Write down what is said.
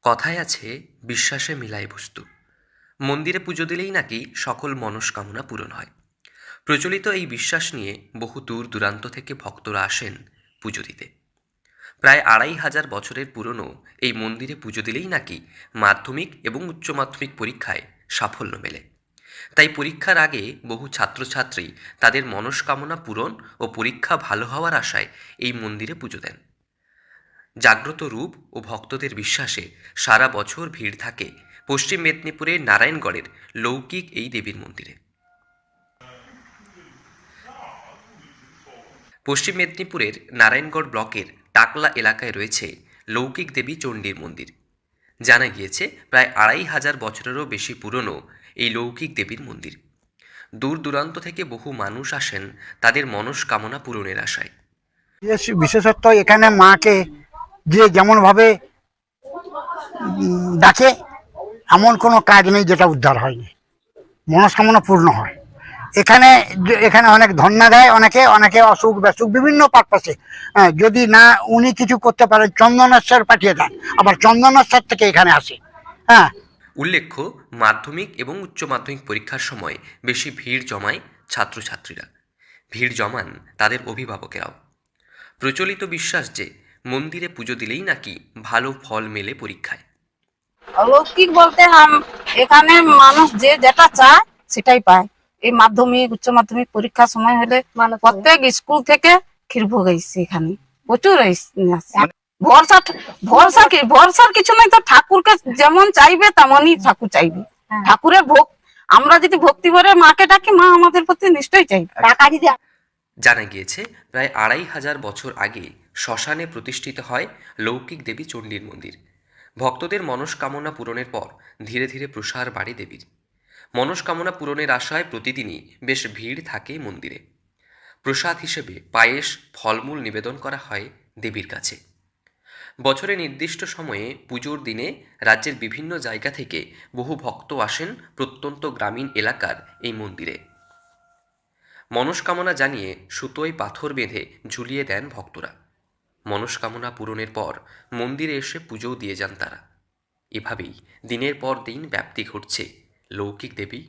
কথায় আছে, বিশ্বাসে মিলায় বস্তু। মন্দিরে পুজো দিলেই নাকি সকল মনস্কামনা পূরণ হয়। প্রচলিত এই বিশ্বাস নিয়ে বহু দূর দূরান্ত থেকে ভক্তরা আসেন পুজো দিতে। প্রায় ২৫০০ বছরের পুরনো এই মন্দিরে পুজো দিলেই নাকি মাধ্যমিক এবং উচ্চ মাধ্যমিক পরীক্ষায় সাফল্য মেলে। তাই পরীক্ষার আগে বহু ছাত্রছাত্রী তাদের মনস্কামনা পূরণ ও পরীক্ষা ভালো হওয়ার আশায় এই মন্দিরে পুজো দেন। জাগ্রত রূপ ও ভক্তদের বিশ্বাসে সারা বছর ভিড় থাকে পশ্চিম মেদিনীপুরের নারায়ণগড়ের লৌকিক এই দেবীর মন্দিরে। পশ্চিম মেদিনীপুরের নারায়ণগড় ব্লকের টাকলা এলাকায় রয়েছে লৌকিক দেবী চণ্ডীর মন্দির। জানা গিয়েছে, প্রায় ২৫০০ বছরেরও বেশি পুরনো এই লৌকিক দেবীর মন্দির। দূর দূরান্ত থেকে বহু মানুষ আসেন তাদের মনস্কামনা পূরণের আশায়। বিশেষত্ব এখানে মাকে যে যেমন ভাবে ডাকে, এমন কোনো কাজ নেই যেটা উদ্ধার হয়নি, মনস্কামনা পূর্ণ হয়। এখানে এখানে অনেক ধন্যা দেয়, অনেকে অনেকে অসুখ বেসুখ বিভিন্ন পারপাসে যদি না উনি কিছু করতে পারেন চন্দনেশ্বর পাঠিয়ে দেন, আবার চন্দনেশ্বর থেকে এখানে আসে। হ্যাঁ, উল্লেখ্য, মাধ্যমিক এবং উচ্চ মাধ্যমিক পরীক্ষার সময় বেশি ভিড় জমায় ছাত্রছাত্রীরা। ভিড় জমান তাদের অভিভাবকেরাও। প্রচলিত বিশ্বাস যে মন্দিরে পুজো দিলেই নাকি ভালো ফল মেলে পরীক্ষায়। অলৌকিক বলতে এখানে মানুষ যে যেটা চায় সেটাই পায়। এই মাধ্যমিক উচ্চ মাধ্যমিক পরীক্ষার সময় হলে প্রত্যেক স্কুল থেকে ক্ষীরভোগ এসছে, এখানে প্রচুর আসছে। ভরসার কিছু নাই তো, ঠাকুরকে যেমন চাইবে তেমনই ঠাকুর চাইবে। ঠাকুরের ভোগ আমরা যদি ভক্তি করে মাকে ডাকি, মা আমাদের প্রতি নিশ্চয়ই চাইবে। টাকা যদি জানা গিয়েছে, প্রায় ২৫০০ বছর আগে শ্মশানে প্রতিষ্ঠিত হয় লৌকিক দেবী চণ্ডীর মন্দির। ভক্তদের মনস্কামনা পূরণের পর ধীরে ধীরে প্রসার বাড়ে দেবীর। মনস্কামনা পূরণের আশায় প্রতিদিনই বেশ ভিড় থাকে মন্দিরে। প্রসাদ হিসেবে পায়েস, ফলমূল নিবেদন করা হয় দেবীর কাছে। বছরে নির্দিষ্ট সময়ে পুজোর দিনে রাজ্যের বিভিন্ন জায়গা থেকে বহু ভক্ত আসেন প্রত্যন্ত গ্রামীণ এলাকার এই মন্দিরে। মনস্কামনা জানিয়ে সুতোয় পাথর বেঁধে ঝুলিয়ে দেন ভক্তরা। মনস্কামনা পূরণের পর মন্দিরে এসে পুজোও দিয়ে যান তারা। এভাবেই দিনের পর দিন ব্যাপ্তি ঘটছে লৌকিক দেবী